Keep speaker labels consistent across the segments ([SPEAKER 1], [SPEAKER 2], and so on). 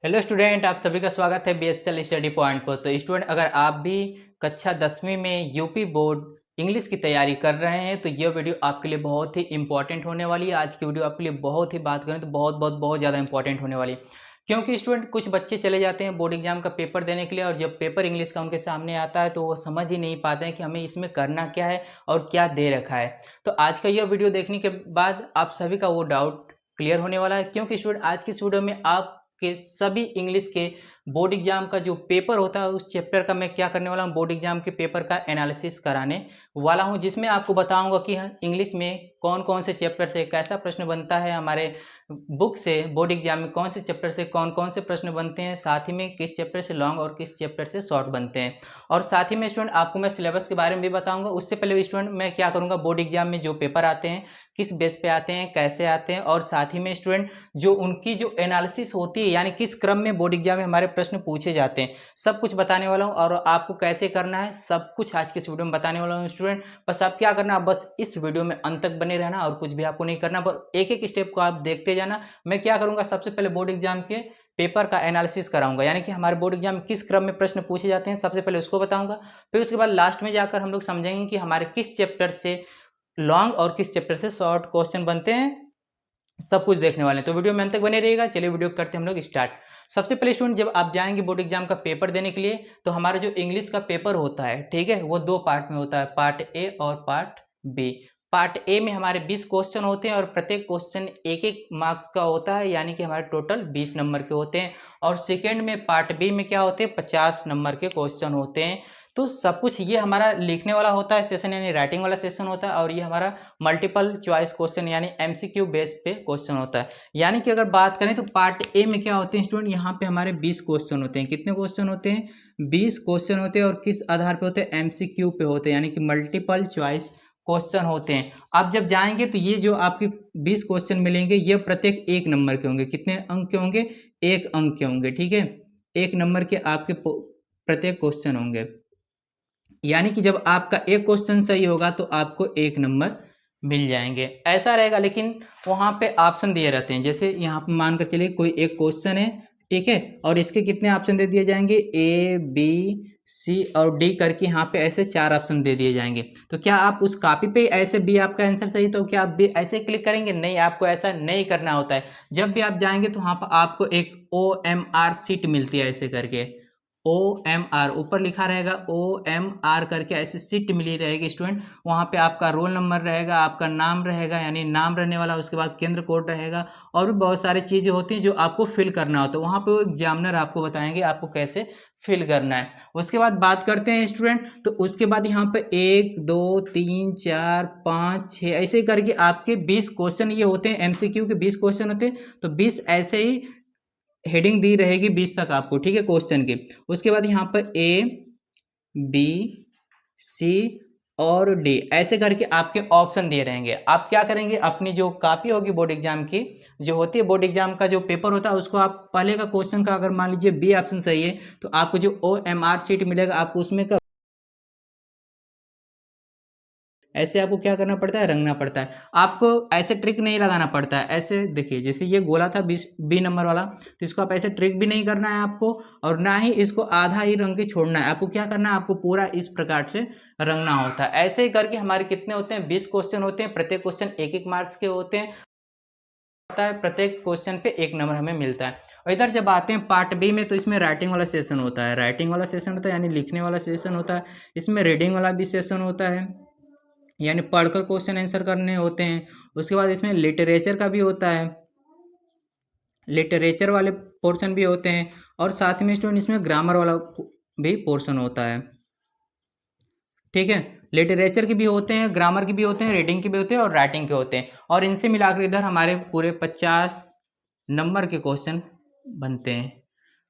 [SPEAKER 1] Hello student, आप सभी का स्वागत है बीएसएल स्टडी पॉइंट पर। तो स्टूडेंट, अगर आप भी कक्षा 10वीं में यूपी बोर्ड इंग्लिश की तैयारी कर रहे हैं तो यह वीडियो आपके लिए बहुत ही इंपॉर्टेंट होने वाली है। आज की वीडियो आपके लिए बहुत ही बात करें तो बहुत ज़्यादा इंपॉर्टेंट होने वाली है, क्योंकि स्टूडेंट कुछ बच्चे चले जाते हैं बोर्ड एग्जाम का पेपर देने के लिए, और जब पेपर इंग्लिश का उनके सामने आता है तो वो समझ ही नहीं पाते हैं कि हमें इसमें करना क्या है और क्या दे रखा है। तो आज का यह वीडियो देखने के बाद आप सभी का वो डाउट क्लियर होने वाला है, क्योंकि स्टूडेंट आज की इस वीडियो में आप के सभी इंग्लिश के बोर्ड एग्जाम का जो पेपर होता है उस चैप्टर का मैं क्या करने वाला हूँ, बोर्ड एग्जाम के पेपर का एनालिसिस कराने वाला हूँ, जिसमें आपको बताऊंगा कि इंग्लिश में कौन कौन से चैप्टर से कैसा प्रश्न बनता है, हमारे बुक से बोर्ड एग्जाम में कौन से चैप्टर से कौन कौन से प्रश्न बनते हैं, साथ ही में किस चैप्टर से लॉन्ग और किस चैप्टर से शॉर्ट बनते हैं। और साथ ही में स्टूडेंट आपको मैं सिलेबस के बारे में भी बताऊंगा। उससे पहले स्टूडेंट मैं क्या करूँगा, बोर्ड एग्जाम में जो पेपर आते हैं किस बेस पे आते हैं, कैसे आते हैं, और साथ ही में स्टूडेंट जो उनकी जो एनालिसिस होती है यानी किस क्रम में बोर्ड एग्जाम में हमारे प्रश्न पूछे जाते हैं, सब कुछ बताने वाला हूँ। और आपको कैसे करना है सब कुछ आज के इस वीडियो में बताने वाला हूँ स्टूडेंट। बस आप क्या करना, बस इस वीडियो में अंत तक बने रहना और कुछ भी आपको नहीं करना, बस एक एक स्टेप को आप देखते जाना। मैं क्या करूँगा, सबसे पहले बोर्ड एग्जाम के पेपर का एनालिसिस कराऊंगा, यानी कि हमारे बोर्ड एग्जाम में किस क्रम में प्रश्न पूछे जाते हैं सबसे पहले उसको बताऊंगा। फिर उसके बाद लास्ट में जाकर हम लोग समझेंगे कि हमारे किस चैप्टर से लॉन्ग और किस चैप्टर से शॉर्ट क्वेश्चन बनते हैं, सब कुछ देखने वाले हैं। तो वीडियो में अंत तक बने रहिएगा। चलिए वीडियो करते हैं हम लोग स्टार्ट। सबसे पहले स्टूडेंट, जब आप जाएंगे बोर्ड एग्जाम का पेपर देने के लिए तो हमारा जो इंग्लिश का पेपर होता है, ठीक है, वो दो पार्ट में होता है, पार्ट ए और पार्ट बी। पार्ट ए में हमारे 20 क्वेश्चन होते हैं और प्रत्येक क्वेश्चन एक एक मार्क्स का होता है, यानी कि हमारे टोटल 20 नंबर के होते हैं। और सेकेंड में पार्ट बी में क्या होते हैं, 50 नंबर के क्वेश्चन होते हैं। तो सब कुछ ये हमारा लिखने वाला होता है सेशन, यानी राइटिंग वाला सेशन होता है, और ये हमारा मल्टीपल चॉइस क्वेश्चन यानी एमसीक्यू बेस पे क्वेश्चन होता है। यानी कि अगर बात करें तो पार्ट ए में क्या होते हैं स्टूडेंट, यहाँ पे हमारे 20 क्वेश्चन होते हैं। कितने क्वेश्चन होते हैं, 20 क्वेश्चन होते हैं। और किस आधार पे होते हैं, एमसीक्यू पे होते हैं, यानी कि मल्टीपल चॉइस क्वेश्चन होते हैं। आप जब जाएंगे तो ये जो आपके 20 क्वेश्चन मिलेंगे ये प्रत्येक एक नंबर के होंगे। कितने अंक के होंगे, एक अंक के होंगे, ठीक है, एक नंबर के आपके प्रत्येक क्वेश्चन होंगे। यानी कि जब आपका एक क्वेश्चन सही होगा तो आपको एक नंबर मिल जाएंगे, ऐसा रहेगा। लेकिन वहाँ पे ऑप्शन दिए रहते हैं, जैसे यहाँ पे मानकर चलिए कोई एक क्वेश्चन है, ठीक है, और इसके कितने ऑप्शन दे दिए जाएंगे, ए बी सी और डी करके यहाँ पे ऐसे 4 ऑप्शन दे दिए जाएंगे। तो क्या आप उस कॉपी पे ऐसे बी आपका आंसर सही तो क्या आप बी ऐसे क्लिक करेंगे, नहीं, आपको ऐसा नहीं करना होता है। जब भी आप जाएंगे तो वहाँ पर आपको एक OMR सीट मिलती है, ऐसे करके OMR ऊपर लिखा रहेगा, OMR करके ऐसे सीट मिली रहेगी स्टूडेंट। वहाँ पे आपका रोल नंबर रहेगा, आपका नाम रहेगा यानी नाम रहने वाला, उसके बाद केंद्र कोड रहेगा, और भी बहुत सारी चीज़ें होती हैं जो आपको फिल करना होता है। वहाँ पे वो एग्जामिनर आपको बताएंगे आपको कैसे फिल करना है। उसके बाद बात करते हैं स्टूडेंट, तो उसके बाद यहाँ पे 1 2 3 4 5 6 ऐसे करके आपके 20 क्वेश्चन ये होते हैं, एमसीक्यू के 20 क्वेश्चन होते हैं। तो 20 ऐसे ही हेडिंग दी रहेगी 20 तक आपको, ठीक है, क्वेश्चन की। उसके बाद यहाँ पर ए बी सी और डी ऐसे करके आपके ऑप्शन दिए रहेंगे। आप क्या करेंगे, अपनी जो कॉपी होगी बोर्ड एग्जाम की, जो होती है बोर्ड एग्जाम का जो पेपर होता है, उसको आप पहले का क्वेश्चन का अगर मान लीजिए बी ऑप्शन सही है तो आपको जो OMR सीट मिलेगा आपको उसमें का ऐसे आपको क्या करना पड़ता है, रंगना पड़ता है। आपको ऐसे ट्रिक नहीं लगाना पड़ता है। ऐसे देखिए, जैसे ये गोला था 20 बी नंबर वाला, तो इसको आप ऐसे ट्रिक भी नहीं करना है आपको, और ना ही इसको आधा ही रंग के छोड़ना है। आपको क्या करना है, आपको पूरा इस प्रकार से रंगना होता है। ऐसे ही करके हमारे कितने होते हैं, 20 क्वेश्चन होते हैं, प्रत्येक क्वेश्चन एक एक मार्क्स के होते हैं, प्रत्येक क्वेश्चन पे एक नंबर हमें मिलता है। और इधर जब आते हैं पार्ट बी में तो इसमें राइटिंग वाला सेशन होता है, राइटिंग वाला सेशन होता है यानी लिखने वाला सेशन होता है। इसमें रीडिंग वाला भी सेशन होता है, यानी पढ़कर क्वेश्चन आंसर करने होते हैं। उसके बाद इसमें लिटरेचर का भी होता है, लिटरेचर वाले पोर्शन भी होते हैं। और साथ में स्टूडेंट इसमें ग्रामर वाला भी पोर्शन होता है, ठीक है। लिटरेचर के भी होते हैं, ग्रामर के भी होते हैं, रीडिंग के भी होते हैं और राइटिंग के होते हैं। और इनसे मिलाकर इधर हमारे पूरे 50 नंबर के क्वेश्चन बनते हैं,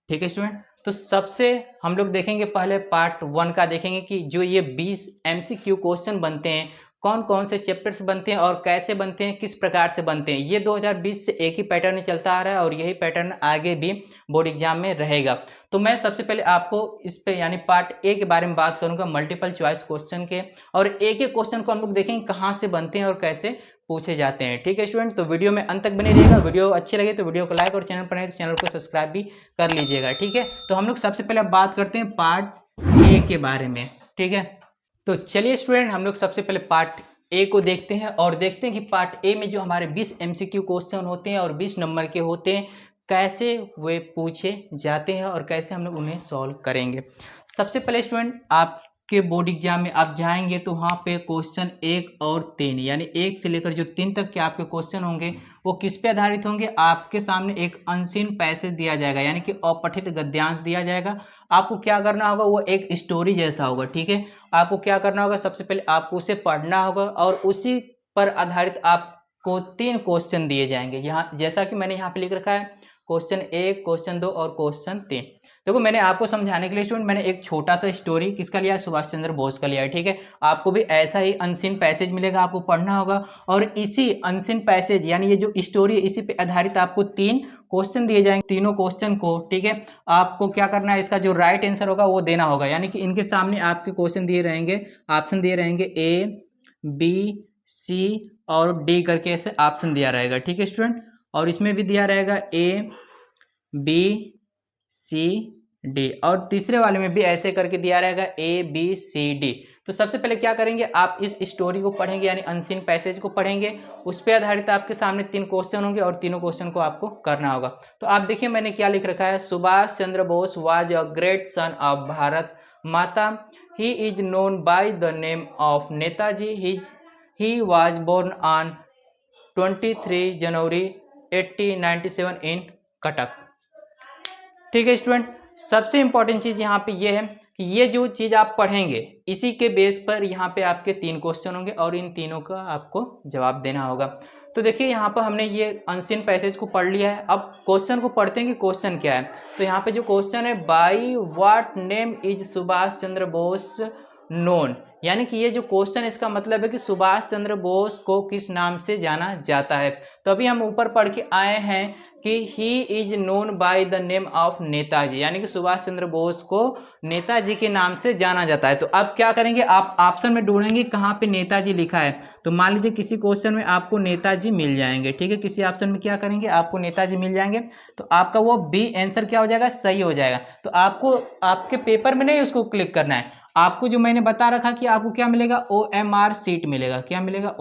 [SPEAKER 1] ठीक है स्टूडेंट। तो सबसे हम लोग देखेंगे, पहले पार्ट 1 का देखेंगे कि जो ये 20 MCQ क्वेश्चन बनते हैं कौन कौन से चैप्टर्स बनते हैं और कैसे बनते हैं, किस प्रकार से बनते हैं। ये 2020 से एक ही पैटर्न चलता आ रहा है और यही पैटर्न आगे भी बोर्ड एग्जाम में रहेगा। तो मैं सबसे पहले आपको इस पे यानी पार्ट ए के बारे में बात करूंगा, मल्टीपल चॉइस क्वेश्चन के, और एक एक क्वेश्चन को हम लोग देखेंगे कहाँ से बनते हैं और कैसे पूछे जाते हैं। ठीक है स्टूडेंट, तो वीडियो में अंत तक बने रहिएगा। वीडियो अच्छी लगे तो वीडियो को लाइक और चैनल पर नए तो चैनल को सब्सक्राइब भी कर लीजिएगा। ठीक है, तो हम लोग सबसे पहले बात करते हैं पार्ट ए के बारे में। ठीक है, तो चलिए स्टूडेंट, हम लोग सबसे पहले पार्ट ए को देखते हैं और देखते हैं कि पार्ट ए में जो हमारे 20 MCQ क्वेश्चन होते हैं और 20 नंबर के होते हैं, कैसे वे पूछे जाते हैं और कैसे हम लोग उन्हें सॉल्व करेंगे। सबसे पहले स्टूडेंट, आपके बोर्ड एग्जाम में आप जाएंगे तो वहाँ पे क्वेश्चन 1 और 3 यानी 1 से लेकर जो 3 तक के आपके क्वेश्चन होंगे वो किस पे आधारित होंगे। आपके सामने एक अनसीन पैसेज दिया जाएगा यानी कि अपठित गद्यांश दिया जाएगा। आपको क्या करना होगा, वो एक स्टोरी जैसा होगा। ठीक है, आपको क्या करना होगा, सबसे पहले आपको उसे पढ़ना होगा और उसी पर आधारित आपको 3 क्वेश्चन दिए जाएंगे। यहाँ जैसा कि मैंने यहाँ पे लिख रखा है, क्वेश्चन 1, क्वेश्चन 2 और क्वेश्चन 3। देखो, मैंने आपको समझाने के लिए स्टूडेंट मैंने एक छोटा सा स्टोरी किसका लिया है, सुभाष चंद्र बोस का लिया है। ठीक है, आपको भी ऐसा ही अनसीन पैसेज मिलेगा, आपको पढ़ना होगा और इसी अनसीन पैसेज यानी ये जो स्टोरी है इसी पे आधारित आपको 3 क्वेश्चन दिए जाएंगे। तीनों क्वेश्चन को, ठीक है, आपको क्या करना है, इसका जो राइट आंसर होगा वो देना होगा। यानी कि इनके सामने आपके क्वेश्चन दिए रहेंगे, ऑप्शन दिए रहेंगे A, B, C और D करके ऐसे ऑप्शन दिया रहेगा। ठीक है स्टूडेंट, और इसमें भी दिया रहेगा A, B, C, D और तीसरे वाले में भी ऐसे करके दिया रहेगा A, B, C, D। तो सबसे पहले क्या करेंगे, आप इस स्टोरी को पढ़ेंगे यानी अनसीन पैसेज को पढ़ेंगे, उस पर आधारित आपके सामने 3 क्वेश्चन होंगे और तीनों क्वेश्चन को आपको करना होगा। तो आप देखिए मैंने क्या लिख रखा है, Subhash Chandra Bose was a great son of Bharat Mata, he is known by the name of Netaji, he was born on 23 January 1897 in Cuttack. ठीक है स्टूडेंट, सबसे इंपॉर्टेंट चीज़ यहाँ पे ये है कि ये जो चीज़ आप पढ़ेंगे इसी के बेस पर यहाँ पे आपके 3 क्वेश्चन होंगे और इन तीनों का आपको जवाब देना होगा। तो देखिए यहाँ पर हमने ये अनसीन पैसेज को पढ़ लिया है। अब क्वेश्चन को पढ़ते हैं कि क्वेश्चन क्या है। तो यहाँ पे जो क्वेश्चन है, by what name is Subhash Chandra Bose known, यानी कि ये जो क्वेश्चन इसका मतलब है कि सुभाष चंद्र बोस को किस नाम से जाना जाता है। तो अभी हम ऊपर पढ़ के आए हैं कि ही is known by the name of Netaji, यानी कि सुभाष चंद्र बोस को नेताजी के नाम से जाना जाता है। तो अब क्या करेंगे, आप ऑप्शन में ढूंढेंगे कहाँ पे नेताजी लिखा है। तो मान लीजिए किसी क्वेश्चन में आपको नेताजी मिल जाएंगे। ठीक है, किसी ऑप्शन में क्या करेंगे, आपको नेताजी मिल जाएंगे तो आपका वो बी आंसर क्या हो जाएगा, सही हो जाएगा। तो आपको आपके पेपर में नहीं उसको क्लिक करना है, आपको जो मैंने बता रखा कि आपको क्या मिलेगा, OMR सीट मिलेगा। क्या मिलेगा,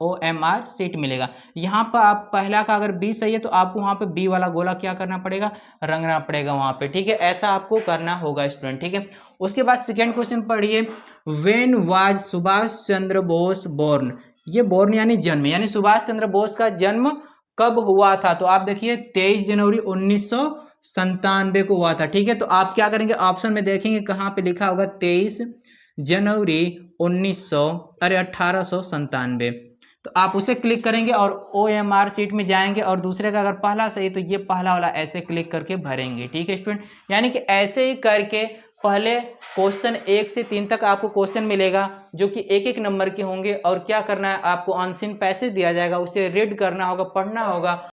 [SPEAKER 1] OMR सीट मिलेगा। यहाँ पर आप पहला का अगर बी सही है तो आपको वहाँ पे बी वाला गोला क्या करना पड़ेगा, रंगना पड़ेगा वहाँ पे। ठीक है, ऐसा आपको करना होगा स्टूडेंट। ठीक है, उसके बाद सेकेंड क्वेश्चन पढ़िए, when was Subhash Chandra Bose born. ये बोर्न यानी जन्म, यानी सुभाष चंद्र बोस का जन्म कब हुआ था। तो आप देखिए 23 जनवरी 1997 को हुआ था। ठीक है, तो आप क्या करेंगे, ऑप्शन में देखेंगे कहाँ पे लिखा होगा 23 जनवरी 1897। तो आप उसे क्लिक करेंगे और OMR सीट में जाएंगे और दूसरे का अगर पहला सही तो ये पहला वाला ऐसे क्लिक करके भरेंगे। ठीक है स्टूडेंट, यानी कि ऐसे ही करके पहले क्वेश्चन 1 से 3 तक आपको क्वेश्चन मिलेगा जो कि 1-1 नंबर के होंगे और क्या करना है, आपको अनसीन पैसेज दिया जाएगा, उसे रीड करना होगा, पढ़ना होगा,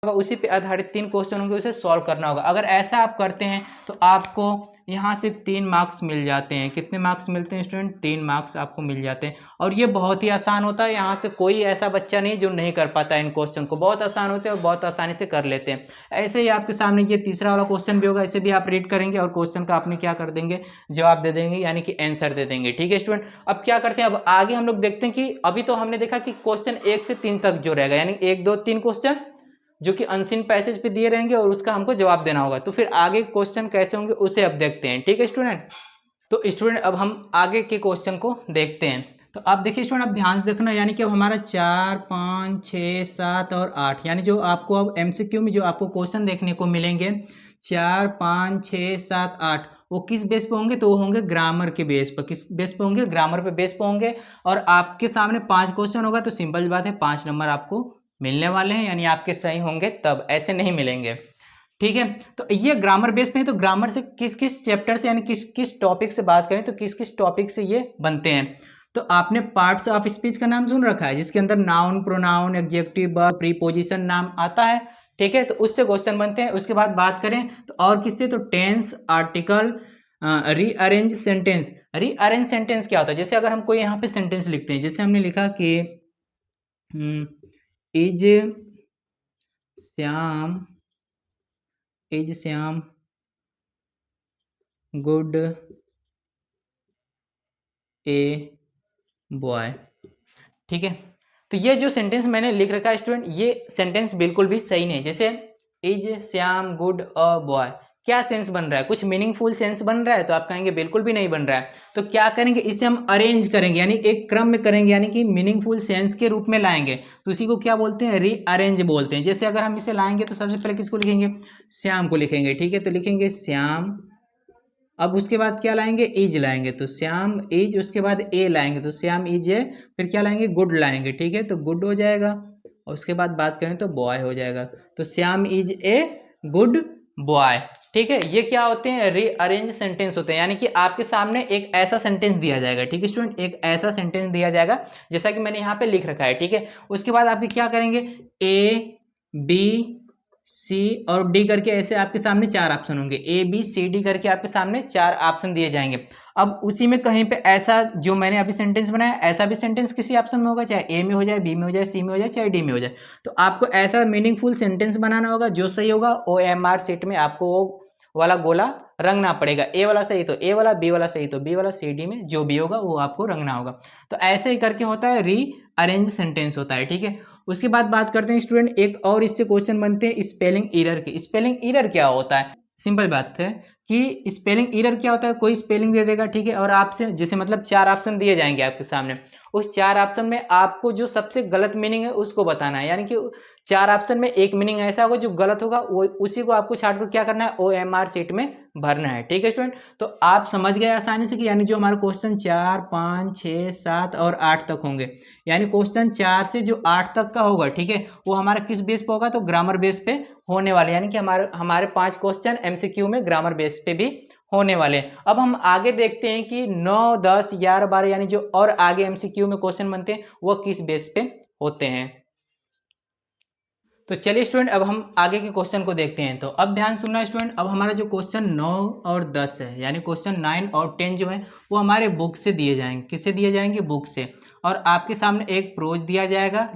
[SPEAKER 1] उसी पे आधारित 3 क्वेश्चन होंगे, उसे सॉल्व करना होगा। अगर ऐसा आप करते हैं तो आपको यहाँ से 3 मार्क्स मिल जाते हैं। कितने मार्क्स मिलते हैं स्टूडेंट, 3 मार्क्स आपको मिल जाते हैं और ये बहुत ही आसान होता है। यहाँ से कोई ऐसा बच्चा नहीं जो नहीं कर पाता है इन क्वेश्चन को, बहुत आसान होते हैं और बहुत आसानी से कर लेते हैं। ऐसे ही आपके सामने ये तीसरा वाला क्वेश्चन भी होगा, इसे भी आप रीड करेंगे और क्वेश्चन का आपने क्या कर देंगे, जवाब दे देंगे यानी कि आंसर दे देंगे। ठीक है स्टूडेंट, अब क्या करते हैं, अब आगे हम लोग देखते हैं कि अभी तो हमने देखा कि क्वेश्चन 1 से 3 तक जो रहेगा यानी 1, 2, 3 क्वेश्चन जो कि अनसीन पैसेज पे दिए रहेंगे और उसका हमको जवाब देना होगा। तो फिर आगे क्वेश्चन कैसे होंगे उसे अब देखते हैं। ठीक है स्टूडेंट, तो स्टूडेंट अब हम आगे के क्वेश्चन को देखते हैं। तो आप देखिए स्टूडेंट, अब ध्यान से देखना, यानी कि अब हमारा 4, 5, 6, 7 और 8 यानी जो आपको अब MCQ में जो आपको क्वेश्चन देखने को मिलेंगे 4, 5, 6, 7, 8 वो किस बेस पे होंगे, तो वो होंगे ग्रामर के बेस पर। किस बेस पे होंगे, ग्रामर पे बेस पे होंगे। और आपके सामने 5 क्वेश्चन होगा तो सिंपल बात है 5 नंबर आपको मिलने वाले हैं, यानी आपके सही होंगे तब, ऐसे नहीं मिलेंगे। ठीक है, तो ये ग्रामर बेस पे है। तो ग्रामर से किस किस चैप्टर से यानी किस किस टॉपिक से बात करें तो किस किस टॉपिक से ये बनते हैं। तो आपने पार्ट्स ऑफ स्पीच का नाम सुन रखा है जिसके अंदर noun, pronoun, adjective, verb, preposition नाम आता है, ठीक है। तो उससे क्वेश्चन बनते हैं। उसके बाद बात करें तो और किससे, तो tense, article, rearrange sentence. Rearrange sentence क्या होता है, जैसे अगर हम कोई यहाँ पे सेंटेंस लिखते हैं, जैसे हमने लिखा कि is Shyam good a boy, ठीक है। तो ये जो सेंटेंस मैंने लिख रखा है स्टूडेंट, ये सेंटेंस बिल्कुल भी सही नहीं। जैसे is Shyam good a boy, क्या सेंस बन रहा है, कुछ मीनिंगफुल सेंस बन रहा है, तो आप कहेंगे बिल्कुल भी नहीं बन रहा है। तो क्या करेंगे, इसे हम अरेंज करेंगे, यानी एक क्रम में करेंगे, यानी कि मीनिंगफुल सेंस के रूप में लाएंगे। तो उसी को क्या बोलते हैं, रीअरेंज बोलते हैं। जैसे अगर हम इसे लाएंगे तो सबसे पहले किसको लिखेंगे, श्याम को लिखेंगे, ठीक है। तो लिखेंगे श्याम, अब उसके बाद क्या लाएंगे, इज लाएंगे, तो श्याम इज, उसके बाद ए लाएंगे, तो श्याम इज ए, फिर क्या लाएंगे, गुड लाएंगे, ठीक है। तो गुड हो जाएगा, और उसके बाद बात करें तो बॉय हो जाएगा। तो Shyam is a good boy, ठीक है। ये क्या होते हैं, रीअरेंज सेंटेंस होते हैं, यानी कि आपके सामने एक ऐसा सेंटेंस दिया जाएगा, ठीक है स्टूडेंट, एक ऐसा सेंटेंस दिया जाएगा जैसा कि मैंने यहाँ पे लिख रखा है, ठीक है। उसके बाद आपके क्या करेंगे, ए बी सी और डी करके ऐसे आपके सामने चार ऑप्शन होंगे, ए बी सी डी करके आपके सामने चार ऑप्शन दिए जाएंगे। अब उसी में कहीं पे ऐसा जो मैंने अभी सेंटेंस बनाया, ऐसा भी सेंटेंस किसी ऑप्शन में होगा, चाहे ए में हो जाए, बी में हो जाए, सी में हो जाए, चाहे डी में हो जाए। तो आपको ऐसा मीनिंगफुल सेंटेंस बनाना होगा, जो सही होगा OMR शीट में आपको वो वाला गोला रंगना पड़ेगा। ए वाला सही तो ए वाला, बी वाला सही तो बी वाला, सी डी में जो भी होगा वो आपको रंगना होगा। तो ऐसे ही करके होता है, रीअरेंज सेंटेंस होता है, ठीक है। उसके बाद बात करते हैं स्टूडेंट, एक और इससे क्वेश्चन बनते हैं स्पेलिंग एरर के। स्पेलिंग एरर क्या होता है, सिंपल बात है कि स्पेलिंग एरर क्या होता है, कोई स्पेलिंग दे देगा, ठीक है, और आपसे जैसे मतलब चार ऑप्शन दिए जाएंगे आपके सामने, उस चार ऑप्शन में आपको जो सबसे गलत मीनिंग है उसको बताना है, यानी कि चार ऑप्शन में एक मीनिंग ऐसा होगा जो गलत होगा, वो उसी को आपको छांट क्या करना है, OMR शीट में भरना है, ठीक है स्टूडेंट। तो आप समझ गए आसानी से कि यानी जो हमारे क्वेश्चन 4, 5, 6, 7 और 8 तक होंगे, यानी क्वेश्चन 4 से जो 8 तक का होगा, ठीक है, वो हमारा किस बेस पे होगा, तो ग्रामर बेस पे होने वाले, यानी कि हमारे 5 क्वेश्चन MCQ में ग्रामर बेस पे भी होने वाले। अब हम आगे देखते हैं कि 9, 10, 11, 12 यानी जो और आगे MCQ में क्वेश्चन बनते हैं वो किस बेस पे होते हैं। तो चलिए स्टूडेंट, अब हम आगे के क्वेश्चन को देखते हैं। तो अब ध्यान सुनना स्टूडेंट, अब हमारा जो क्वेश्चन 9 और 10 है, यानी क्वेश्चन 9 और 10 जो है वो हमारे बुक से दिए जाएंगे। किससे दिए जाएंगे, बुक से। और आपके सामने एक प्रोज दिया जाएगा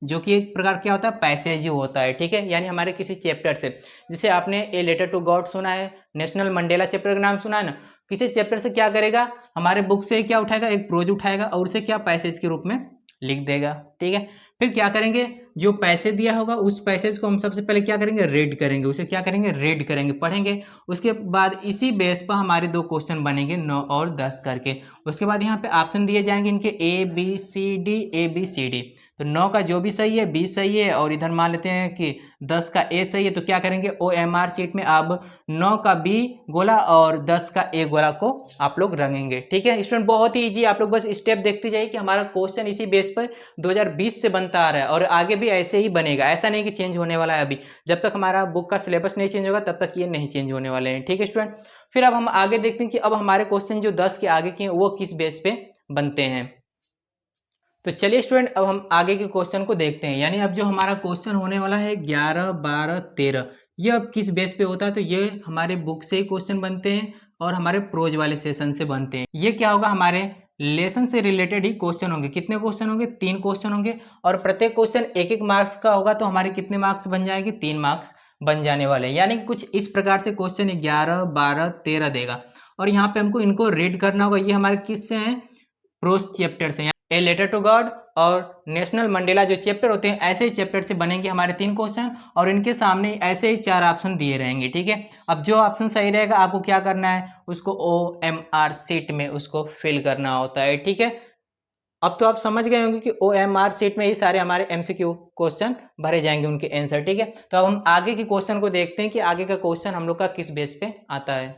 [SPEAKER 1] जो कि एक प्रकार क्या होता है, पैसेज ही होता है, ठीक है, यानी हमारे किसी चैप्टर से। जैसे आपने ए लेटर टू गॉड सुना है, नेशनल मंडेला चैप्टर का नाम सुना है ना, किसी चैप्टर से क्या करेगा, हमारे बुक से क्या उठाएगा, एक प्रोज उठाएगा और उसे क्या पैसेज के रूप में लिख देगा, ठीक है। फिर क्या करेंगे, जो पैसे दिया होगा उस पैसेज को हम सबसे पहले क्या करेंगे, रीड करेंगे, उसे क्या करेंगे, रीड करेंगे, पढ़ेंगे। उसके बाद इसी बेस पर हमारे दो क्वेश्चन बनेंगे 9 और 10 करके। उसके बाद यहाँ पे ऑप्शन दिए जाएंगे इनके ABCD ABCD। तो 9 का जो भी सही है B सही है, और इधर मान लेते हैं कि 10 का A सही है। तो क्या करेंगे, OMR शीट में अब 9 का B गोला और 10 का A गोला को आप लोग रंगेंगे, ठीक है स्टूडेंट। बहुत ही ईजी, आप लोग बस स्टेप देखते जाइए कि हमारा क्वेश्चन इसी बेस पर 2020 से बनता आ रहा है और आगे भी ऐसे ही बनेगा। ऐसा नहीं कि चेंज होने वाला है अभी, जब तक हमारा बुक का सिलेबस नहीं चेंज होगा तब तक ये नहीं चेंज होने वाले हैं, ठीक है स्टूडेंट। फिर अब हम आगे देखते हैं कि अब हमारे क्वेश्चन जो 10 के आगे के हैं वो किस बेस पे बनते हैं। तो चलिए स्टूडेंट, अब हम आगे के क्वेश्चन को देखते हैं। यानी अब जो हमारा क्वेश्चन होने वाला है 11, 12, 13, ये अब किस बेस पे होता है, तो ये हमारे बुक से ही क्वेश्चन बनते हैं और हमारे प्रोज वाले सेशन से बनते हैं। ये क्या होगा, हमारे लेसन से रिलेटेड ही क्वेश्चन होंगे। कितने क्वेश्चन होंगे, 3 क्वेश्चन होंगे, और प्रत्येक क्वेश्चन 1-1 मार्क्स का होगा। तो हमारे कितने मार्क्स बन जाएंगे, 3 मार्क्स बन जाने वाले हैं। यानी कि कुछ इस प्रकार से क्वेश्चन 11, 12, 13 देगा, और यहाँ पे हमको इनको रीड करना होगा। ये हमारे किससे हैं, प्रोज चैप्टर से, ए लेटर टू गॉड और नेशनल मंडेला जो चैप्टर होते हैं, ऐसे ही चैप्टर से बनेंगे हमारे 3 क्वेश्चन, और इनके सामने ऐसे ही 4 ऑप्शन दिए रहेंगे, ठीक है। अब जो ऑप्शन सही रहेगा आपको क्या करना है, उसको OMR शीट में उसको फिल करना होता है, ठीक है। अब तो आप समझ गए होंगे कि OMR शीट में ही सारे हमारे MCQ क्वेश्चन भरे जाएंगे, उनके आंसर, ठीक है। तो अब हम आगे के क्वेश्चन को देखते हैं कि आगे का क्वेश्चन हम लोग का किस बेस पे आता है।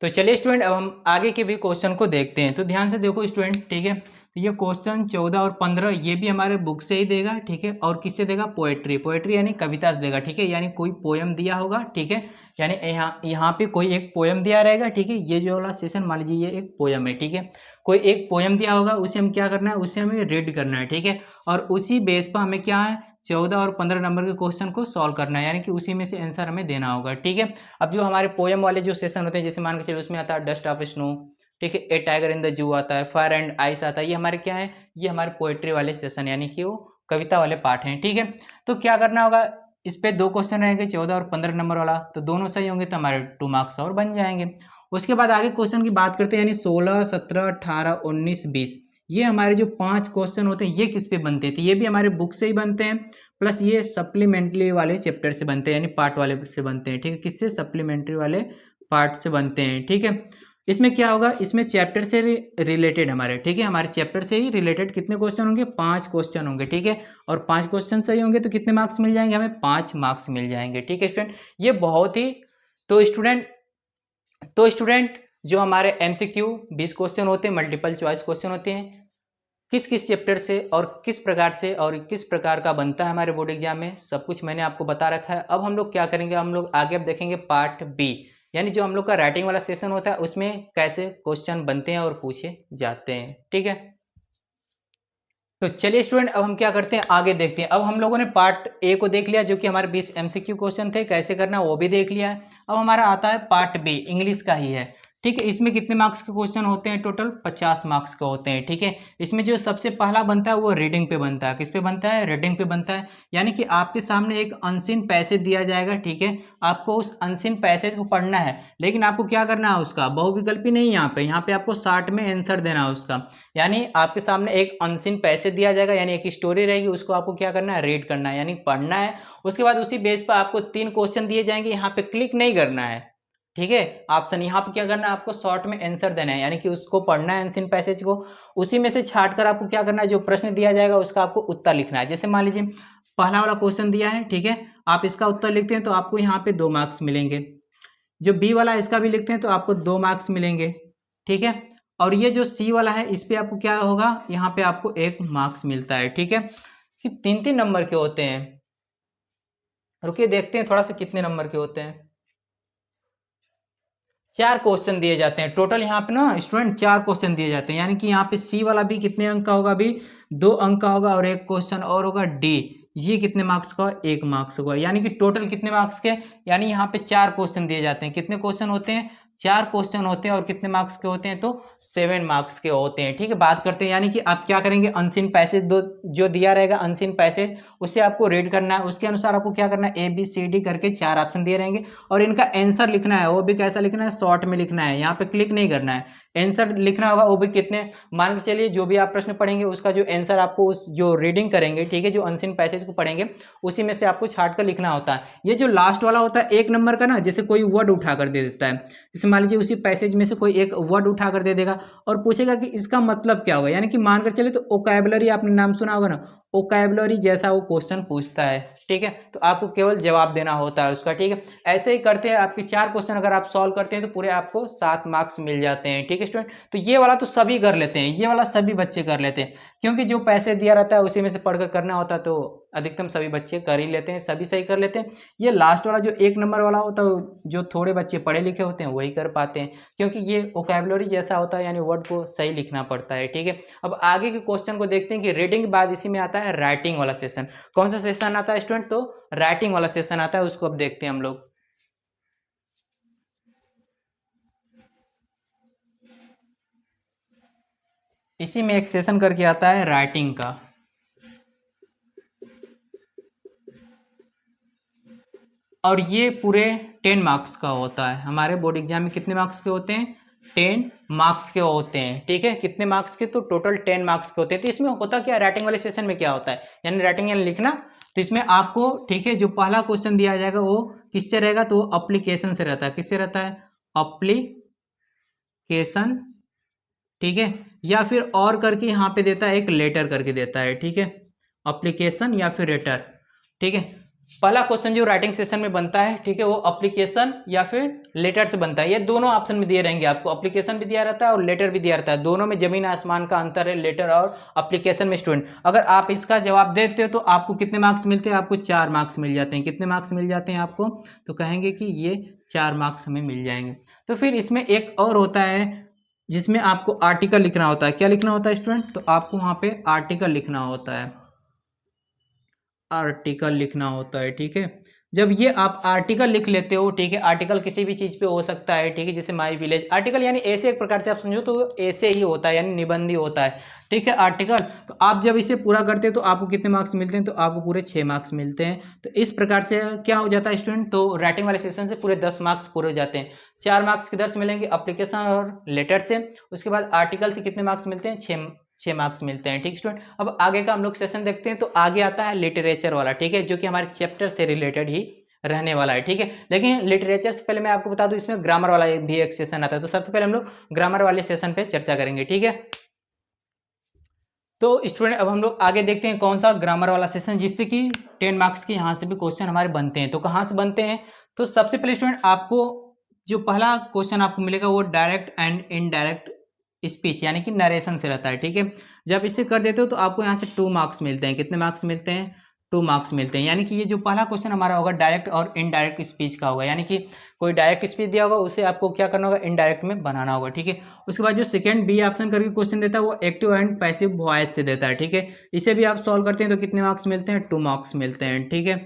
[SPEAKER 1] तो चलिए स्टूडेंट, अब हम आगे के भी क्वेश्चन को देखते हैं। तो ध्यान से देखो स्टूडेंट, ठीक है। तो ये क्वेश्चन 14 और 15 ये भी हमारे बुक से ही देगा, ठीक है। और किससे देगा? पोएट्री, पोएट्री यानी कविता से देगा, ठीक है। यानी कोई पोयम दिया होगा, ठीक है। यानी यहाँ पे कोई एक पोयम दिया रहेगा, ठीक है। ये जो वाला सेशन मान लीजिए ये एक पोयम है, ठीक है। कोई एक पोयम दिया होगा, उसे हम क्या करना है, उसे हमें रीड करना है, ठीक है। और उसी बेस पर हमें क्या है, 14 और 15 नंबर के क्वेश्चन को सॉल्व करना है, यानी कि उसी में से आंसर हमें देना होगा, ठीक है। अब जो हमारे पोयम वाले जो सेशन होते हैं, जैसे मान के चलिए उसमें आता है डस्ट ऑफ स्नो, ठीक है। ए टाइगर इन द जू आता है, फायर एंड आइस आता है, ये हमारे क्या है, ये हमारे पोएट्री वाले सेशन यानी कि वो कविता वाले पार्ट हैं, ठीक है। तो क्या करना होगा, इस पे 2 क्वेश्चन रहेंगे 14 और 15 नंबर वाला, तो दोनों सही होंगे तो हमारे 2 मार्क्स और बन जाएंगे। उसके बाद आगे क्वेश्चन की बात करते हैं, यानी 16, 17, 18, 19, 20 ये हमारे जो 5 क्वेश्चन होते हैं ये किस पे बनते थे, ये भी हमारे बुक से ही बनते हैं, प्लस ये सप्लीमेंट्री वाले चैप्टर से बनते हैं, यानी पार्ट वाले से बनते हैं, ठीक है। किससे? सप्लीमेंट्री वाले पार्ट से बनते हैं, ठीक है। इसमें क्या होगा, इसमें चैप्टर से रिलेटेड हमारे, ठीक है, हमारे चैप्टर से ही रिलेटेड कितने क्वेश्चन होंगे? 5 क्वेश्चन होंगे, ठीक है। और 5 क्वेश्चन सही होंगे तो कितने मार्क्स मिल जाएंगे? हमें 5 मार्क्स मिल जाएंगे, ठीक है स्टूडेंट। ये बहुत ही तो स्टूडेंट जो हमारे MCQ 20 क्वेश्चन होते हैं, मल्टीपल चॉइस क्वेश्चन होते हैं, किस किस चैप्टर से और किस प्रकार से और किस प्रकार का बनता है हमारे बोर्ड एग्जाम में, सब कुछ मैंने आपको बता रखा है। अब हम लोग क्या करेंगे, हम लोग आगे अब देखेंगे पार्ट बी, यानी जो हम लोग का राइटिंग वाला सेशन होता है उसमें कैसे क्वेश्चन बनते हैं और पूछे जाते हैं, ठीक है। तो चलिए स्टूडेंट अब हम क्या करते हैं, आगे देखते हैं। अब हम लोगों ने पार्ट ए को देख लिया जो कि हमारे 20 MCQ क्वेश्चन थे, कैसे करना वो भी देख लिया है। अब हमारा आता है पार्ट बी, इंग्लिश का ही है, ठीक है। इसमें कितने मार्क्स के क्वेश्चन होते हैं? टोटल 50 मार्क्स के होते हैं, ठीक है। इसमें जो सबसे पहला बनता है वो रीडिंग पे बनता है। किस पे बनता है? रीडिंग पे बनता है। यानी कि आपके सामने एक अनसीन पैसेज दिया जाएगा, ठीक है। आपको उस अनसीन पैसेज को पढ़ना है, लेकिन आपको क्या करना है, उसका बहुविकल्पी नहीं, यहाँ पे आपको शॉर्ट में आंसर देना है उसका। यानी आपके सामने एक अनसीन पैसेज दिया जाएगा, यानी एक स्टोरी रहेगी, उसको आपको क्या करना है, रीड करना है, यानी पढ़ना है। उसके बाद उसी बेस पर आपको 3 क्वेश्चन दिए जाएंगे, यहाँ पे क्लिक नहीं करना है, ठीक है। ऑप्शन यहाँ पे क्या करना है, आपको शॉर्ट में आंसर देना है, यानी कि उसको पढ़ना है अनसीन पैसेज को। उसी में से छाट कर आपको क्या करना है, जो प्रश्न दिया जाएगा उसका आपको उत्तर लिखना है। जैसे मान लीजिए पहला वाला क्वेश्चन दिया है, ठीक है, आप इसका उत्तर लिखते हैं तो आपको यहाँ पे 2 मार्क्स मिलेंगे। जो बी वाला इसका भी लिखते हैं तो आपको 2 मार्क्स मिलेंगे, ठीक है। और ये जो सी वाला है इस पे आपको क्या होगा, यहाँ पे आपको 1 मार्क्स मिलता है, ठीक है। कि 3-3 नंबर के होते हैं। रुकिए देखते हैं थोड़ा सा कितने नंबर के होते हैं। 4 क्वेश्चन दिए जाते हैं टोटल, यहाँ पे ना स्टूडेंट 4 क्वेश्चन दिए जाते हैं। यानी कि यहाँ पे सी वाला भी कितने अंक का होगा, अभी 2 अंक का होगा, और एक क्वेश्चन और होगा डी, ये कितने मार्क्स का? 1 मार्क्स होगा। यानी कि टोटल कितने मार्क्स के, यानी यहाँ पे 4 क्वेश्चन दिए जाते हैं। कितने क्वेश्चन होते हैं? 4 क्वेश्चन होते हैं। और कितने मार्क्स के होते हैं? तो 7 मार्क्स के होते हैं, ठीक है। बात करते हैं, यानी कि आप क्या करेंगे, अनसीन पैसेज जो दिया रहेगा अनसीन पैसेज, उसे आपको रीड करना है। उसके अनुसार आपको क्या करना है, ABCD करके 4 ऑप्शन दिए रहेंगे, और इनका आंसर लिखना है। वो भी कैसा लिखना है, शॉर्ट में लिखना है, यहाँ पे क्लिक नहीं करना है, आंसर लिखना होगा। वो भी कितने, मान के चलिए जो भी आप प्रश्न पढ़ेंगे उसका जो आंसर आपको उस जो रीडिंग करेंगे, ठीक है, जो अनसीन पैसेज को पढ़ेंगे उसी में से आपको छाट कर लिखना होता है। ये जो लास्ट वाला होता है 1 नंबर का ना, जैसे कोई वर्ड उठा कर दे देता है, जैसे मान लीजिए उसी पैसेज में से कोई एक वर्ड उठा कर दे देगा और पूछेगा कि इसका मतलब क्या होगा। यानी कि मानकर चले तो ओकैबुलरी, आपने नाम सुना होगा ना, ओकैबुलरी जैसा वो क्वेश्चन पूछता है, ठीक है। तो आपको केवल जवाब देना होता है उसका, ठीक है। ऐसे ही करते हैं, आपके 4 क्वेश्चन अगर आप सॉल्व करते हैं तो पूरे आपको 7 मार्क्स मिल जाते हैं, ठीक है स्टूडेंट। तो ये वाला तो सभी कर लेते हैं, ये वाला सभी बच्चे कर लेते हैं, क्योंकि जो पैसे दिया रहता है उसी में से पढ़कर करना होता है, तो अधिकतम सभी बच्चे कर ही लेते हैं, सभी सही कर लेते हैं। ये लास्ट वाला जो 1 नंबर वाला होता है, जो थोड़े बच्चे पढ़े लिखे होते हैं वही कर पाते हैं, क्योंकि ये वोकैबुलरी जैसा होता है, यानी वर्ड को सही लिखना पड़ता है, ठीक है। अब आगे के क्वेश्चन को देखते हैं कि रीडिंग के बाद इसी में आता है राइटिंग वाला सेशन। कौन सा सेशन आता है स्टूडेंट? तो राइटिंग वाला सेशन आता है, उसको अब देखते हैं हम लोग। इसी में एक सेशन करके आता है राइटिंग का, और ये पूरे 10 मार्क्स का होता है। हमारे बोर्ड एग्जाम में कितने मार्क्स के होते हैं? 10 मार्क्स के होते हैं, ठीक है। कितने मार्क्स के? तो टोटल 10 मार्क्स के होते हैं। तो इसमें होता क्या, राइटिंग वाले सेशन में क्या होता है, यानी राइटिंग यानी लिखना। तो इसमें आपको, ठीक है, जो पहला क्वेश्चन दिया जाएगा वो किससे रहेगा, तो वो अप्लीकेशन से रहता है। किससे रहता है? अप्लीकेशन, ठीक है। या फिर और करके यहाँ पे देता है, एक लेटर करके देता है, ठीक है, अप्लीकेशन या फिर लेटर, ठीक है। पहला क्वेश्चन जो राइटिंग सेशन में बनता है, ठीक है, वो एप्लीकेशन या फिर लेटर से बनता है। ये दोनों ऑप्शन में दिए रहेंगे आपको, एप्लीकेशन भी दिया रहता है और लेटर भी दिया रहता है। दोनों में जमीन आसमान का अंतर है, लेटर और एप्लीकेशन में स्टूडेंट। अगर आप इसका जवाब देते हो तो आपको कितने मार्क्स मिलते हैं? आपको 4 मार्क्स मिल जाते हैं। कितने मार्क्स मिल जाते हैं आपको? तो कहेंगे कि ये 4 मार्क्स हमें मिल जाएंगे। तो फिर इसमें एक और होता है जिसमें आपको आर्टिकल लिखना होता है। क्या लिखना होता है स्टूडेंट? तो आपको वहाँ पे आर्टिकल लिखना होता है, आर्टिकल लिखना होता है, ठीक है। जब ये आप आर्टिकल लिख लेते हो, ठीक है, आर्टिकल किसी भी चीज़ पे हो सकता है, ठीक है, जैसे माई विलेज आर्टिकल, यानी ऐसे एक प्रकार से आप समझो तो ऐसे ही होता है, यानी निबंध ही होता है, ठीक है, आर्टिकल। तो आप जब इसे पूरा करते हैं तो आपको कितने मार्क्स मिलते हैं? तो आपको पूरे 6 मार्क्स मिलते हैं। तो इस प्रकार से क्या हो जाता है स्टूडेंट? तो राइटिंग वाले सेशन से पूरे 10 मार्क्स पूरे हो जाते हैं। 4 मार्क्स किधर से मिलेंगे? एप्लीकेशन और लेटर से। उसके बाद आर्टिकल से कितने मार्क्स मिलते हैं? 6 मार्क्स मिलते हैं, ठीक स्टूडेंट। अब आगे का हम लोग सेशन देखते हैं। तो आगे आता है लिटरेचर वाला, ठीक है, जो कि हमारे चैप्टर से रिलेटेड ही रहने वाला है, ठीक है। लेकिन लिटरेचर से पहले मैं आपको बता दूं, इसमें ग्रामर वाला भी एक सेशन आता है। तो सबसे पहले हम लोग ग्रामर वाले सेशन पे चर्चा करेंगे, ठीक है। तो स्टूडेंट अब हम लोग आगे देखते हैं कौन सा ग्रामर वाला सेशन, जिससे कि 10 मार्क्स के यहाँ से भी क्वेश्चन हमारे बनते हैं। तो कहाँ से बनते हैं? तो सबसे पहले स्टूडेंट आपको जो पहला क्वेश्चन आपको मिलेगा वो डायरेक्ट एंड इनडायरेक्ट स्पीच यानी कि नरेशन से रहता है, ठीक है। जब इसे कर देते हो तो आपको यहाँ से 2 मार्क्स मिलते हैं। कितने मार्क्स मिलते हैं? 2 मार्क्स मिलते हैं। यानी कि ये जो पहला क्वेश्चन हमारा होगा डायरेक्ट और इनडायरेक्ट स्पीच का होगा, यानी कि कोई डायरेक्ट स्पीच दिया होगा उसे आपको क्या करना होगा? इनडायरेक्ट में बनाना होगा, ठीक है। उसके बाद जो सेकंड बी ऑप्शन करके क्वेश्चन देता है वो एक्टिव एंड पैसिव वॉइस से देता है, ठीक है। इसे भी आप सॉल्व करते हैं तो कितने मार्क्स मिलते हैं? 2 मार्क्स मिलते हैं, ठीक है।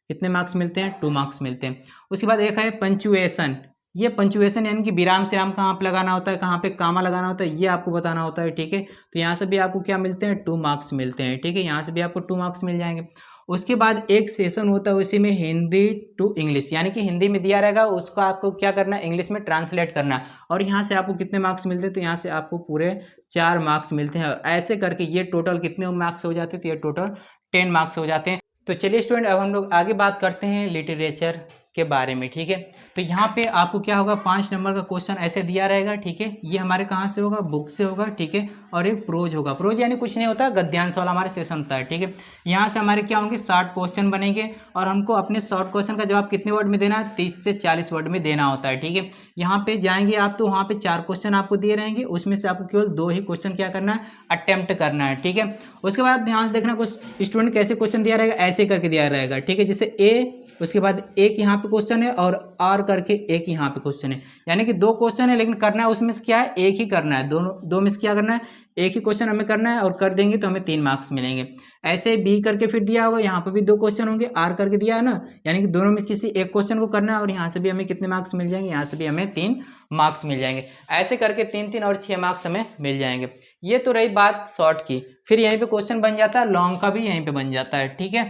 [SPEAKER 1] कितने मार्क्स मिलते हैं? 2 मार्क्स मिलते हैं। उसके बाद एक है पंचुएशन। ये पंचुएशन यानी कि विराम से राम कहाँ पे लगाना होता है, कहाँ पे कामा लगाना होता है, ये आपको बताना होता है, ठीक है। तो यहाँ से भी आपको क्या मिलते हैं? 2 मार्क्स मिलते हैं, ठीक है। यहाँ से भी आपको 2 मार्क्स मिल जाएंगे। उसके बाद एक सेशन होता है उसी में हिंदी टू इंग्लिश, यानी कि हिंदी में दिया रहेगा, उसको आपको क्या करना है? इंग्लिश में ट्रांसलेट करना है। और यहाँ से आपको कितने मार्क्स मिलते हैं? तो यहाँ से आपको पूरे 4 मार्क्स मिलते हैं। ऐसे करके ये टोटल कितने मार्क्स हो जाते हैं? तो ये टोटल 10 मार्क्स हो जाते हैं। तो चलिए स्टूडेंट अब हम लोग आगे बात करते हैं लिटरेचर के बारे में, ठीक है। तो यहाँ पे आपको क्या होगा? 5 नंबर का क्वेश्चन ऐसे दिया रहेगा, ठीक है। ये हमारे कहाँ से होगा? बुक से होगा, ठीक है। और एक प्रोज होगा। प्रोज यानी कुछ नहीं होता, गद्यांश वाला हमारे सेशन होता है, ठीक है। यहाँ से हमारे क्या होंगे? 60 क्वेश्चन बनेंगे और हमको अपने शॉर्ट क्वेश्चन का जवाब कितने वर्ड में देना है? 30 से 40 वर्ड में देना होता है, ठीक है। यहाँ पे जाएंगे आप तो वहाँ पे 4 क्वेश्चन आपको दिए रहेंगे, उसमें से आपको केवल 2 ही क्वेश्चन क्या करना है? अटेम्प्ट करना है, ठीक है। उसके बाद ध्यान से देखना कुछ स्टूडेंट कैसे क्वेश्चन दिया रहेगा, ऐसे करके दिया रहेगा, ठीक है। जैसे ए, उसके बाद एक यहाँ पे क्वेश्चन है और आर करके एक यहाँ पे क्वेश्चन है, यानी कि 2 क्वेश्चन है लेकिन करना है उसमें से क्या है? एक ही करना है। दोनों 2 में से क्या करना है? एक ही क्वेश्चन हमें करना है और कर देंगे तो हमें 3 मार्क्स मिलेंगे। ऐसे बी करके फिर दिया होगा, यहाँ पे भी 2 क्वेश्चन होंगे, आर करके दिया है ना, यानी कि दोनों में किसी एक क्वेश्चन को करना है और यहाँ से भी हमें कितने मार्क्स मिल जाएंगे? यहाँ से भी हमें 3 मार्क्स मिल जाएंगे। ऐसे करके 3-3 और 6 मार्क्स हमें मिल जाएंगे। ये तो रही बात शॉर्ट की। फिर यहीं पे क्वेश्चन बन जाता है लॉन्ग का भी, यहीं पे बन जाता है, ठीक है।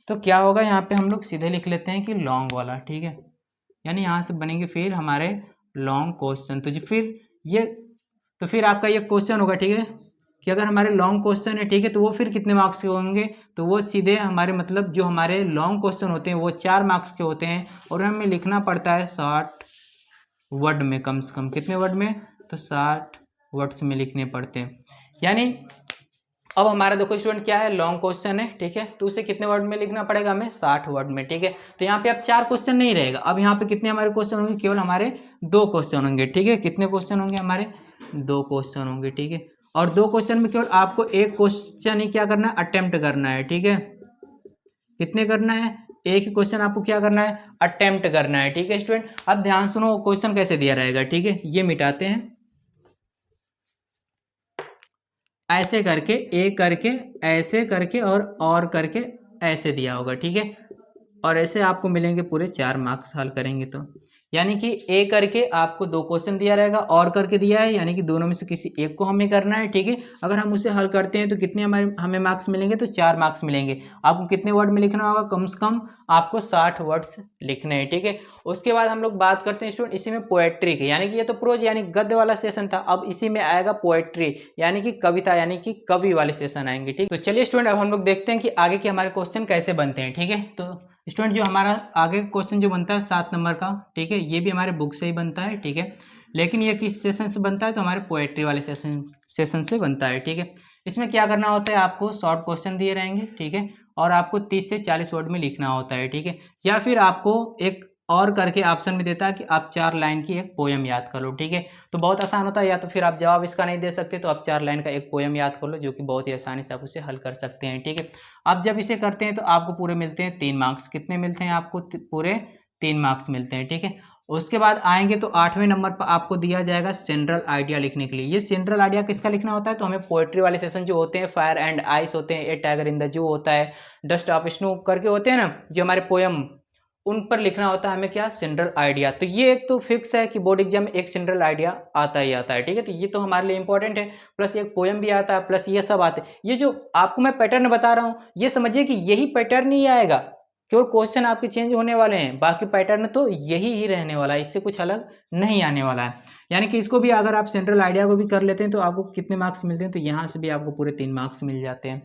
[SPEAKER 1] तो क्या होगा? यहाँ पे हम लोग सीधे लिख लेते हैं कि लॉन्ग वाला, ठीक है, यानी यहाँ से बनेंगे फिर हमारे लॉन्ग क्वेश्चन। तो जी फिर ये, तो फिर आपका ये क्वेश्चन होगा, ठीक है, कि अगर हमारे लॉन्ग क्वेश्चन है, ठीक है, तो वो फिर कितने मार्क्स के होंगे? तो वो सीधे हमारे मतलब जो हमारे लॉन्ग क्वेश्चन होते हैं वो 4 मार्क्स के होते हैं और हमें लिखना पड़ता है 60 वर्ड में, कम से कम कितने वर्ड में? तो 60 वर्ड्स में लिखने पड़ते हैं। यानी अब हमारा देखो स्टूडेंट क्या है? लॉन्ग क्वेश्चन है, ठीक है, तो उसे कितने वर्ड में लिखना पड़ेगा? हमें 60 वर्ड में, ठीक है। तो यहाँ पे अब 4 क्वेश्चन नहीं रहेगा, अब यहाँ पे कितने हमारे क्वेश्चन होंगे? केवल हमारे 2 क्वेश्चन होंगे, ठीक है। कितने क्वेश्चन होंगे? हमारे 2 क्वेश्चन होंगे, ठीक है। और 2 क्वेश्चन में केवल आपको एक क्वेश्चन ही क्या करना है? अटेम्प्ट करना है, ठीक है। कितने करना है? एक ही क्वेश्चन आपको क्या करना है? अटेम्प्ट करना है, ठीक है स्टूडेंट। अब ध्यान सुनो क्वेश्चन कैसे दिया रहेगा, ठीक है। ये मिटाते हैं, ऐसे करके, ए करके, ऐसे करके और करके ऐसे दिया होगा, ठीक है। और ऐसे आपको मिलेंगे पूरे 4 मार्क्स हल करेंगे तो, यानी कि ए करके आपको 2 क्वेश्चन दिया रहेगा, और करके दिया है, यानी कि दोनों में से किसी एक को हमें करना है, ठीक है। अगर हम उसे हल करते हैं तो कितने हमें मार्क्स मिलेंगे? तो 4 मार्क्स मिलेंगे। आपको कितने वर्ड में लिखना होगा? कम से कम आपको 60 वर्ड्स लिखने हैं, ठीक है। उसके बाद हम लोग बात करते हैं स्टूडेंट इसी में पोएट्री की, यानी कि ये तो प्रोज यानी गद्य वाला सेशन था, अब इसी में आएगा पोएट्री यानी कि कविता, यानी कि कवि वाले सेशन आएंगे, ठीक। तो चलिए स्टूडेंट अब हम लोग देखते हैं कि आगे के हमारे क्वेश्चन कैसे बनते हैं, ठीक है। तो स्टूडेंट जो हमारा आगे क्वेश्चन जो बनता है 7 नंबर का, ठीक है, ये भी हमारे बुक से ही बनता है, ठीक है। लेकिन ये किस सेशन से बनता है? तो हमारे पोएट्री वाले सेशन से बनता है, ठीक है। इसमें क्या करना होता है? आपको शॉर्ट क्वेश्चन दिए रहेंगे, ठीक है, और आपको 30 से 40 वर्ड में लिखना होता है, ठीक है। या फिर आपको एक और करके ऑप्शन में देता है कि आप 4 लाइन की एक पोएम याद कर लो, ठीक है। तो बहुत आसान होता है, या तो फिर आप जवाब इसका नहीं दे सकते तो आप 4 लाइन का एक पोएम याद कर लो, जो कि बहुत ही आसानी से आप उसे हल कर सकते हैं, ठीक है। आप जब इसे करते हैं तो आपको पूरे मिलते हैं 3 मार्क्स। कितने मिलते हैं आपको? पूरे 3 मार्क्स मिलते हैं, ठीक है। उसके बाद आएंगे तो 8वें नंबर पर आपको दिया जाएगा सेंट्रल आइडिया लिखने के लिए। ये सेंट्रल आइडिया किसका लिखना होता है? तो हमें पोएट्री वाले सेशन जो होते हैं, फायर एंड आइस होते हैं, ए टाइगर इन द जू होता है, डस्ट ऑफ स्नो करके होते हैं ना, जो हमारे पोयम, उन पर लिखना होता है हमें क्या? Central idea. तो ये एक तो फिक्स है कि बोर्ड एग्जाम में एक सेंट्रल आइडिया आता ही आता है, ठीक है। तो ये तो हमारे लिए इंपॉर्टेंट है, प्लस एक पोएम भी आता है, प्लस ये सब आते हैं। ये जो आपको मैं पैटर्न बता रहा हूँ, ये समझिए कि यही पैटर्न ही आएगा, केवल क्वेश्चन आपके चेंज होने वाले हैं, बाकी पैटर्न तो यही ही रहने वाला है, इससे कुछ अलग नहीं आने वाला है। यानी कि इसको भी अगर आप सेंट्रल आइडिया को भी कर लेते हैं तो आपको कितने मार्क्स मिलते हैं? तो यहाँ से भी आपको पूरे 3 मार्क्स मिल जाते हैं।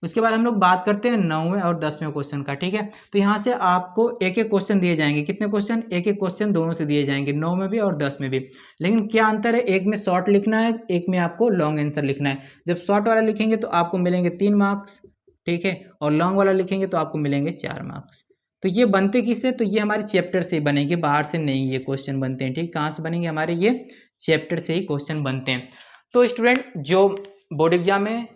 [SPEAKER 1] उसके बाद हम लोग बात करते हैं 9वें और 10वें क्वेश्चन का, ठीक है। तो यहाँ से आपको एक एक क्वेश्चन दिए जाएंगे। कितने क्वेश्चन? एक एक क्वेश्चन दोनों से दिए जाएंगे, 9 में भी और 10 में भी। लेकिन क्या अंतर है? एक में शॉर्ट लिखना है, एक में आपको लॉन्ग आंसर लिखना है। जब शॉर्ट वाला लिखेंगे तो आपको मिलेंगे 3 मार्क्स, ठीक है, और लॉन्ग वाला लिखेंगे तो आपको मिलेंगे 4 मार्क्स। तो ये बनते किससे? तो ये हमारे चैप्टर से बनेंगे, बाहर से नहीं ये क्वेश्चन बनते हैं, ठीक। कहाँ से बनेंगे? हमारे ये चैप्टर से ही क्वेश्चन बनते हैं। तो स्टूडेंट, जो बोर्ड एग्जाम में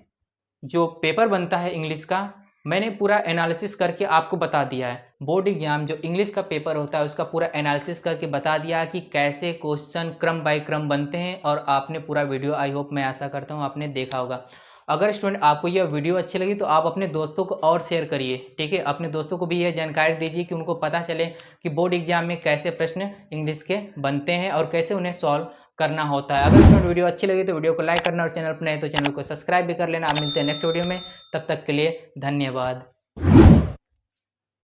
[SPEAKER 1] जो पेपर बनता है इंग्लिश का, मैंने पूरा एनालिसिस करके आपको बता दिया है। बोर्ड एग्जाम जो इंग्लिश का पेपर होता है उसका पूरा एनालिसिस करके बता दिया है कि कैसे क्वेश्चन क्रम बाय क्रम बनते हैं, और आपने पूरा वीडियो, आई होप, मैं आशा करता हूँ आपने देखा होगा। अगर स्टूडेंट आपको यह वीडियो अच्छी लगी तो आप अपने दोस्तों को और शेयर करिए, ठीक है। अपने दोस्तों को भी यह जानकारी दीजिए कि उनको पता चले कि बोर्ड एग्जाम में कैसे प्रश्न इंग्लिश के बनते हैं और कैसे उन्हें सॉल्व करना होता है। अगर स्टूडेंट वीडियो अच्छी लगी तो वीडियो को लाइक करना, और चैनल पर नए तो चैनल को सब्सक्राइब भी कर लेना। आप मिलते हैं नेक्स्ट वीडियो में, तब तक के लिए धन्यवाद।